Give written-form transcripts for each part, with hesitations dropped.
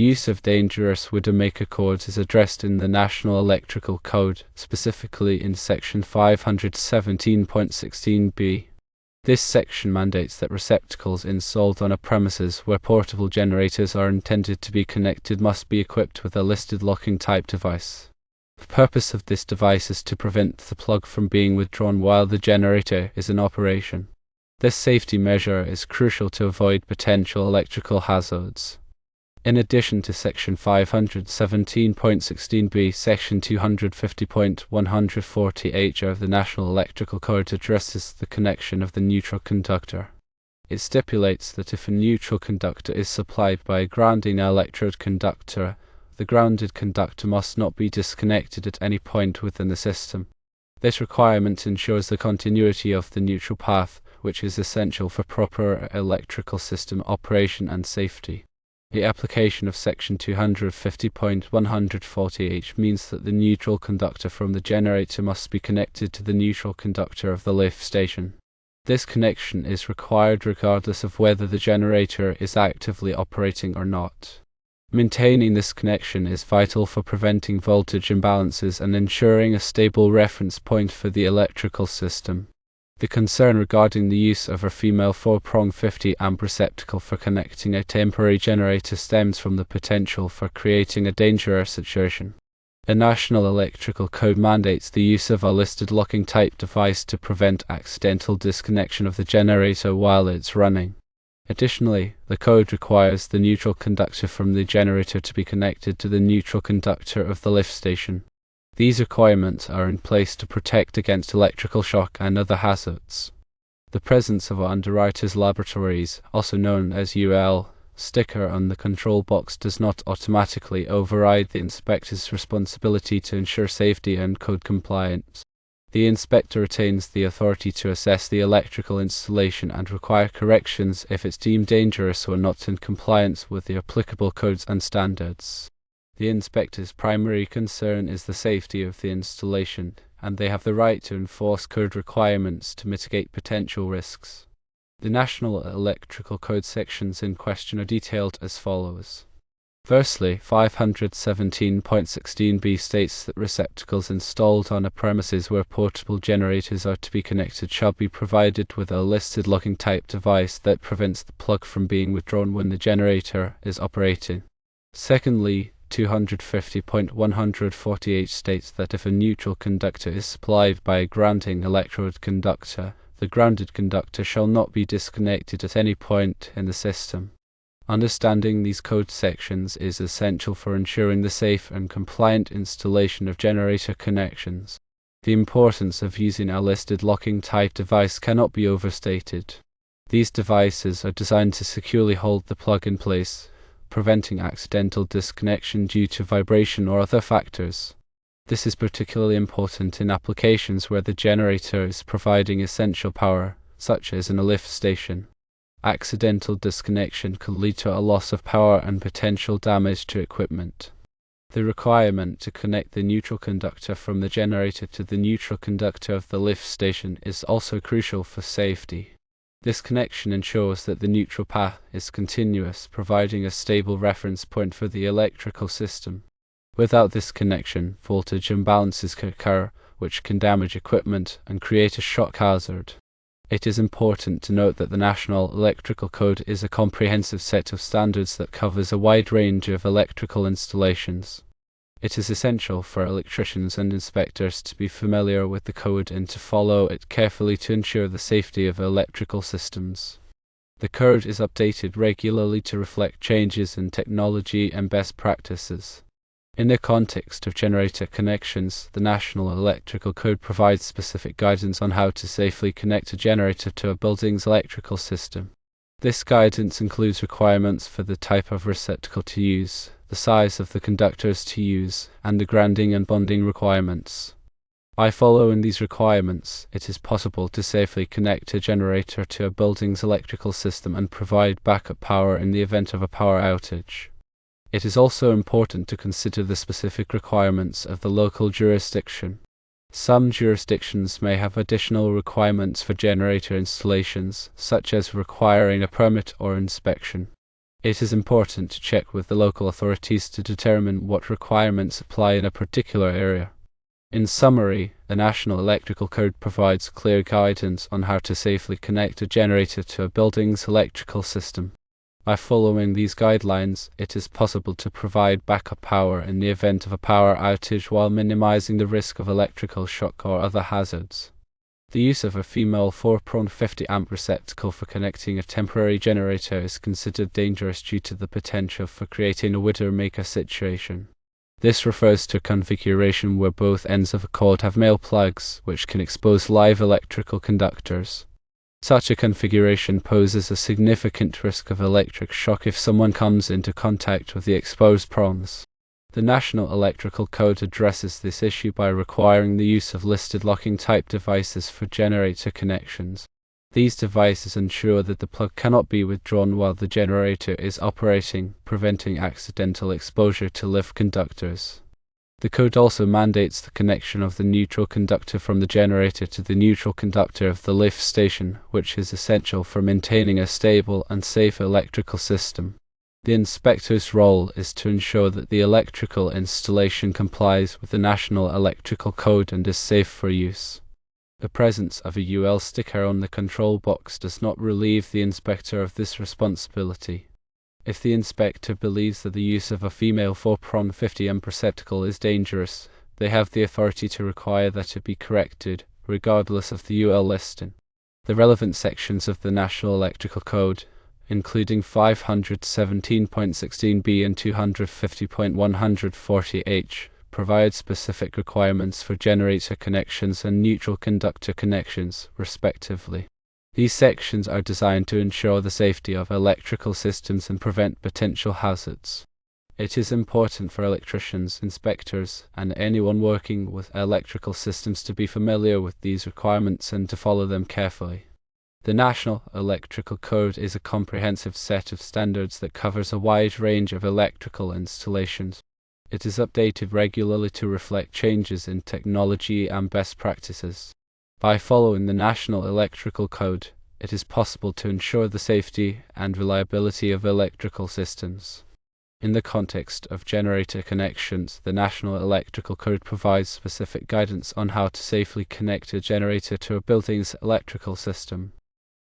The use of dangerous widowmaker cords is addressed in the National Electrical Code, specifically in Section 517.16b. This section mandates that receptacles installed on a premises where portable generators are intended to be connected must be equipped with a listed locking type device. The purpose of this device is to prevent the plug from being withdrawn while the generator is in operation. This safety measure is crucial to avoid potential electrical hazards. In addition to Section 517.16b, Section 250.140h of the National Electrical Code addresses the connection of the neutral conductor. It stipulates that if a neutral conductor is supplied by a grounding electrode conductor, the grounded conductor must not be disconnected at any point within the system. This requirement ensures the continuity of the neutral path, which is essential for proper electrical system operation and safety. The application of Section 250.140h means that the neutral conductor from the generator must be connected to the neutral conductor of the lift station. This connection is required regardless of whether the generator is actively operating or not. Maintaining this connection is vital for preventing voltage imbalances and ensuring a stable reference point for the electrical system. The concern regarding the use of a female 4-prong 50-amp receptacle for connecting a temporary generator stems from the potential for creating a dangerous situation. The National Electrical Code mandates the use of a listed locking type device to prevent accidental disconnection of the generator while it's running. Additionally, the code requires the neutral conductor from the generator to be connected to the neutral conductor of the lift station. These requirements are in place to protect against electrical shock and other hazards. The presence of an Underwriters Laboratories, also known as UL, sticker on the control box does not automatically override the inspector's responsibility to ensure safety and code compliance. The inspector retains the authority to assess the electrical installation and require corrections if it's deemed dangerous or not in compliance with the applicable codes and standards. The inspector's primary concern is the safety of the installation, and they have the right to enforce code requirements to mitigate potential risks. The National Electrical Code sections in question are detailed as follows. Firstly, 517.16b states that receptacles installed on a premises where portable generators are to be connected shall be provided with a listed locking type device that prevents the plug from being withdrawn when the generator is operating. Secondly, 250.140h states that if a neutral conductor is supplied by a grounding electrode conductor, the grounded conductor shall not be disconnected at any point in the system. Understanding these code sections is essential for ensuring the safe and compliant installation of generator connections. The importance of using a listed locking type device cannot be overstated. These devices are designed to securely hold the plug in place, preventing accidental disconnection due to vibration or other factors. This is particularly important in applications where the generator is providing essential power, such as in a lift station. Accidental disconnection could lead to a loss of power and potential damage to equipment. The requirement to connect the neutral conductor from the generator to the neutral conductor of the lift station is also crucial for safety. This connection ensures that the neutral path is continuous, providing a stable reference point for the electrical system. Without this connection, voltage imbalances can occur, which can damage equipment and create a shock hazard. It is important to note that the National Electrical Code is a comprehensive set of standards that covers a wide range of electrical installations. It is essential for electricians and inspectors to be familiar with the code and to follow it carefully to ensure the safety of electrical systems. The code is updated regularly to reflect changes in technology and best practices. In the context of generator connections, the National Electrical Code provides specific guidance on how to safely connect a generator to a building's electrical system. This guidance includes requirements for the type of receptacle to use, the size of the conductors to use, and the grounding and bonding requirements. By following these requirements, it is possible to safely connect a generator to a building's electrical system and provide backup power in the event of a power outage. It is also important to consider the specific requirements of the local jurisdiction. Some jurisdictions may have additional requirements for generator installations, such as requiring a permit or inspection. It is important to check with the local authorities to determine what requirements apply in a particular area. In summary, the National Electrical Code provides clear guidance on how to safely connect a generator to a building's electrical system. By following these guidelines, it is possible to provide backup power in the event of a power outage while minimizing the risk of electrical shock or other hazards. The use of a female 4-prong 50-amp receptacle for connecting a temporary generator is considered dangerous due to the potential for creating a widowmaker situation. This refers to a configuration where both ends of a cord have male plugs, which can expose live electrical conductors. Such a configuration poses a significant risk of electric shock if someone comes into contact with the exposed prongs. The National Electrical Code addresses this issue by requiring the use of listed locking type devices for generator connections. These devices ensure that the plug cannot be withdrawn while the generator is operating, preventing accidental exposure to live conductors. The code also mandates the connection of the neutral conductor from the generator to the neutral conductor of the lift station, which is essential for maintaining a stable and safe electrical system. The inspector's role is to ensure that the electrical installation complies with the National Electrical Code and is safe for use. The presence of a UL sticker on the control box does not relieve the inspector of this responsibility. If the inspector believes that the use of a female 4-prong 50-amp receptacle is dangerous, they have the authority to require that it be corrected, regardless of the UL listing. The relevant sections of the National Electrical Code, including 517.16b and 250.140h, provide specific requirements for generator connections and neutral conductor connections, respectively. These sections are designed to ensure the safety of electrical systems and prevent potential hazards. It is important for electricians, inspectors, and anyone working with electrical systems to be familiar with these requirements and to follow them carefully. The National Electrical Code is a comprehensive set of standards that covers a wide range of electrical installations. It is updated regularly to reflect changes in technology and best practices. By following the National Electrical Code, it is possible to ensure the safety and reliability of electrical systems. In the context of generator connections, the National Electrical Code provides specific guidance on how to safely connect a generator to a building's electrical system.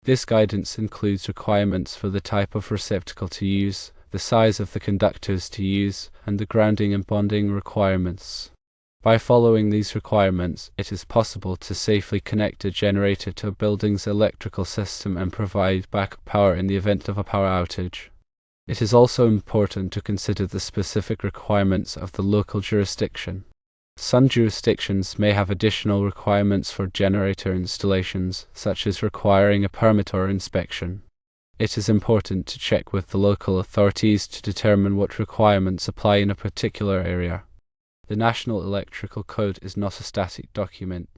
This guidance includes requirements for the type of receptacle to use, the size of the conductors to use, and the grounding and bonding requirements. By following these requirements, it is possible to safely connect a generator to a building's electrical system and provide backup power in the event of a power outage. It is also important to consider the specific requirements of the local jurisdiction. Some jurisdictions may have additional requirements for generator installations, such as requiring a permit or inspection. It is important to check with the local authorities to determine what requirements apply in a particular area. The National Electrical Code is not a static document.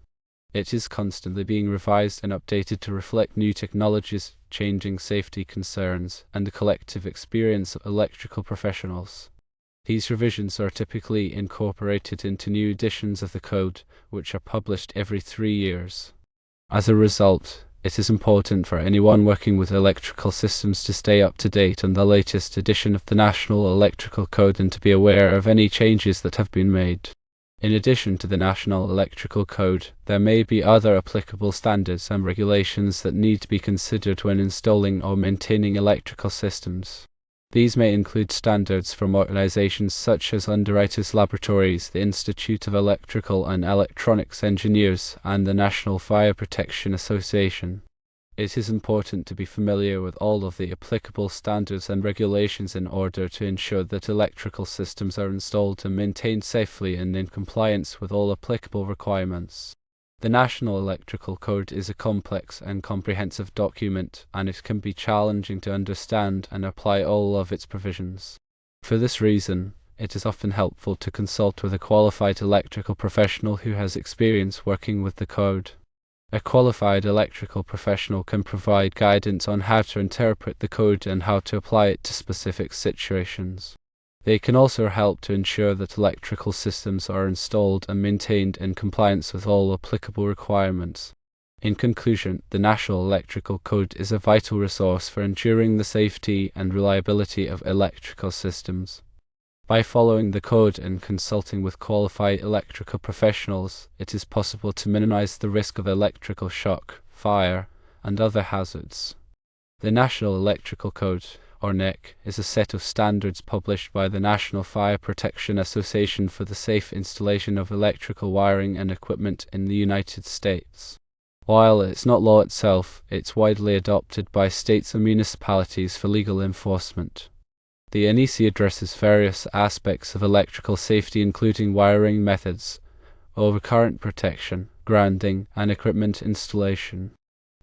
It is constantly being revised and updated to reflect new technologies, changing safety concerns, and the collective experience of electrical professionals. These revisions are typically incorporated into new editions of the code, which are published every 3 years. As a result, it is important for anyone working with electrical systems to stay up to date on the latest edition of the National Electrical Code and to be aware of any changes that have been made. In addition to the National Electrical Code, there may be other applicable standards and regulations that need to be considered when installing or maintaining electrical systems. These may include standards from organizations such as Underwriters Laboratories, the Institute of Electrical and Electronics Engineers, and the National Fire Protection Association. It is important to be familiar with all of the applicable standards and regulations in order to ensure that electrical systems are installed and maintained safely and in compliance with all applicable requirements. The National Electrical Code is a complex and comprehensive document, and it can be challenging to understand and apply all of its provisions. For this reason, it is often helpful to consult with a qualified electrical professional who has experience working with the code. A qualified electrical professional can provide guidance on how to interpret the code and how to apply it to specific situations. They can also help to ensure that electrical systems are installed and maintained in compliance with all applicable requirements. In conclusion, the National Electrical Code is a vital resource for ensuring the safety and reliability of electrical systems. By following the code and consulting with qualified electrical professionals, it is possible to minimize the risk of electrical shock, fire, and other hazards. The National Electrical Code, or NEC, is a set of standards published by the National Fire Protection Association for the safe installation of electrical wiring and equipment in the United States. While it's not law itself, it's widely adopted by states and municipalities for legal enforcement. The NEC addresses various aspects of electrical safety, including wiring methods, overcurrent protection, grounding, and equipment installation.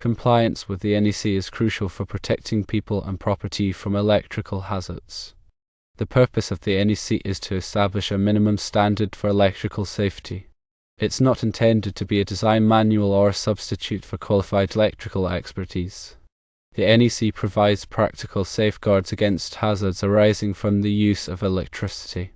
Compliance with the NEC is crucial for protecting people and property from electrical hazards. The purpose of the NEC is to establish a minimum standard for electrical safety. It's not intended to be a design manual or a substitute for qualified electrical expertise. The NEC provides practical safeguards against hazards arising from the use of electricity.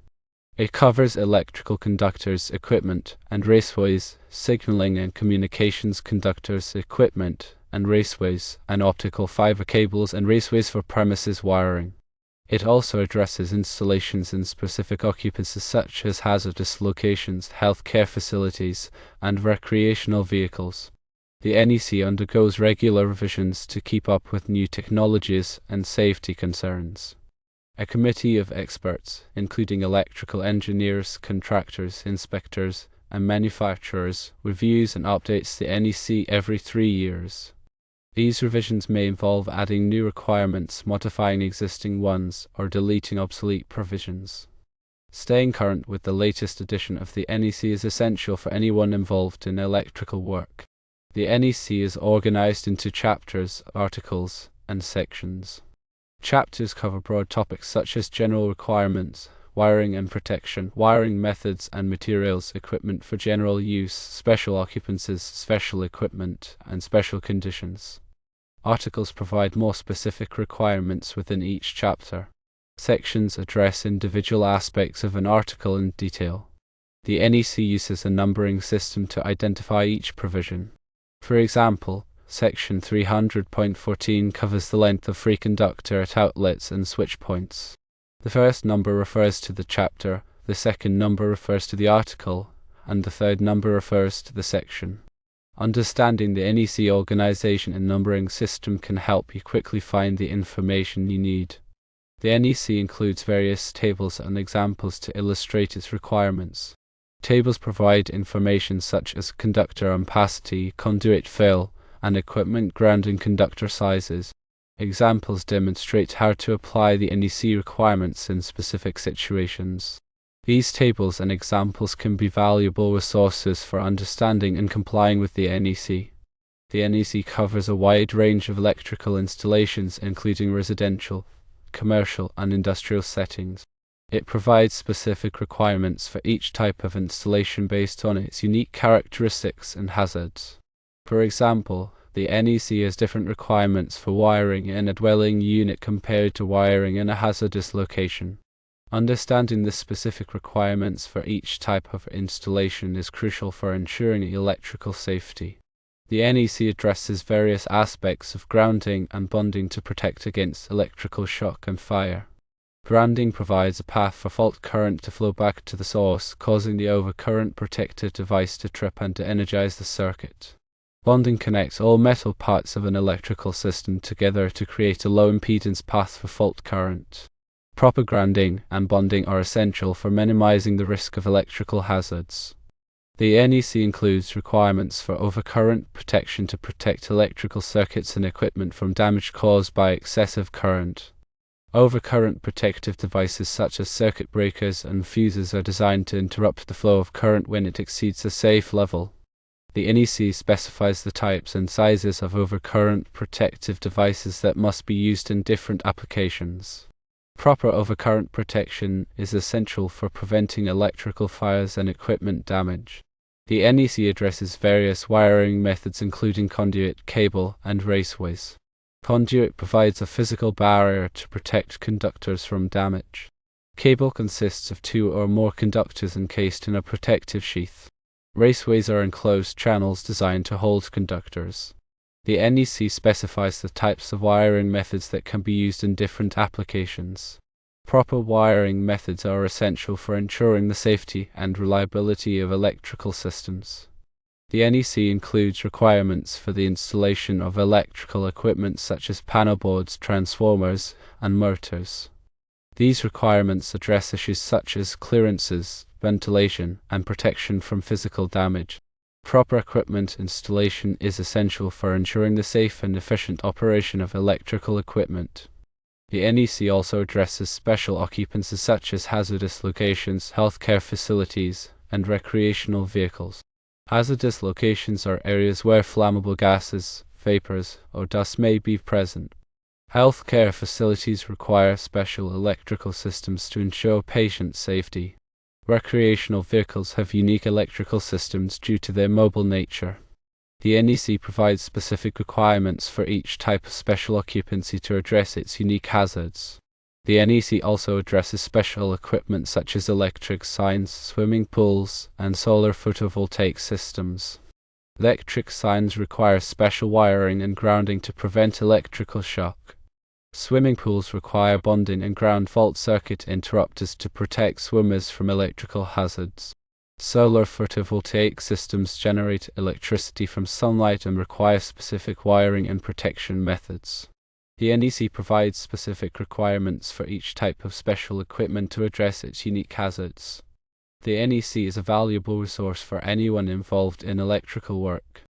It covers electrical conductors, equipment, and raceways, signaling and communications conductors, equipment, and raceways, and optical fiber cables and raceways for premises wiring. It also addresses installations in specific occupancies such as hazardous locations, healthcare facilities, and recreational vehicles. The NEC undergoes regular revisions to keep up with new technologies and safety concerns. A committee of experts, including electrical engineers, contractors, inspectors, and manufacturers, reviews and updates the NEC every 3 years. These revisions may involve adding new requirements, modifying existing ones, or deleting obsolete provisions. Staying current with the latest edition of the NEC is essential for anyone involved in electrical work. The NEC is organized into chapters, articles, and sections. Chapters cover broad topics such as general requirements, wiring and protection, wiring methods and materials, equipment for general use, special occupancies, special equipment, and special conditions. Articles provide more specific requirements within each chapter. Sections address individual aspects of an article in detail. The NEC uses a numbering system to identify each provision. For example, Section 300.14 covers the length of free conductor at outlets and switch points. The first number refers to the chapter, the second number refers to the article, and the third number refers to the section. Understanding the NEC organization and numbering system can help you quickly find the information you need. The NEC includes various tables and examples to illustrate its requirements. Tables provide information such as conductor ampacity, conduit fill, and equipment grounding conductor sizes. Examples demonstrate how to apply the NEC requirements in specific situations. These tables and examples can be valuable resources for understanding and complying with the NEC. The NEC covers a wide range of electrical installations, including residential, commercial, and industrial settings. It provides specific requirements for each type of installation based on its unique characteristics and hazards. For example, the NEC has different requirements for wiring in a dwelling unit compared to wiring in a hazardous location. Understanding the specific requirements for each type of installation is crucial for ensuring electrical safety. The NEC addresses various aspects of grounding and bonding to protect against electrical shock and fire. Grounding provides a path for fault current to flow back to the source, causing the overcurrent protected device to trip and to energize the circuit. Bonding connects all metal parts of an electrical system together to create a low impedance path for fault current. Proper grounding and bonding are essential for minimizing the risk of electrical hazards. The NEC includes requirements for overcurrent protection to protect electrical circuits and equipment from damage caused by excessive current. Overcurrent protective devices such as circuit breakers and fuses are designed to interrupt the flow of current when it exceeds a safe level. The NEC specifies the types and sizes of overcurrent protective devices that must be used in different applications. Proper overcurrent protection is essential for preventing electrical fires and equipment damage. The NEC addresses various wiring methods including conduit, cable, and raceways. Conduit provides a physical barrier to protect conductors from damage. Cable consists of 2 or more conductors encased in a protective sheath. Raceways are enclosed channels designed to hold conductors. The NEC specifies the types of wiring methods that can be used in different applications. Proper wiring methods are essential for ensuring the safety and reliability of electrical systems. The NEC includes requirements for the installation of electrical equipment such as panel boards, transformers, and motors. These requirements address issues such as clearances, ventilation, and protection from physical damage. Proper equipment installation is essential for ensuring the safe and efficient operation of electrical equipment. The NEC also addresses special occupancies such as hazardous locations, healthcare facilities, and recreational vehicles. Hazardous locations are areas where flammable gases, vapors, or dust may be present. Healthcare facilities require special electrical systems to ensure patient safety. Recreational vehicles have unique electrical systems due to their mobile nature. The NEC provides specific requirements for each type of special occupancy to address its unique hazards. The NEC also addresses special equipment such as electric signs, swimming pools, and solar photovoltaic systems. Electric signs require special wiring and grounding to prevent electrical shock. Swimming pools require bonding and ground fault circuit interrupters to protect swimmers from electrical hazards. Solar photovoltaic systems generate electricity from sunlight and require specific wiring and protection methods. The NEC provides specific requirements for each type of special equipment to address its unique hazards. The NEC is a valuable resource for anyone involved in electrical work.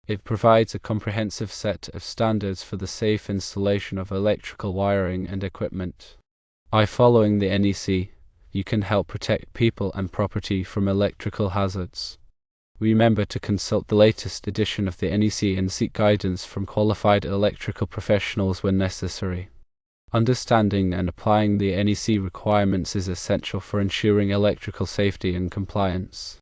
It provides a comprehensive set of standards for the safe installation of electrical wiring and equipment. By following the NEC, you can help protect people and property from electrical hazards. Remember to consult the latest edition of the NEC and seek guidance from qualified electrical professionals when necessary. Understanding and applying the NEC requirements is essential for ensuring electrical safety and compliance.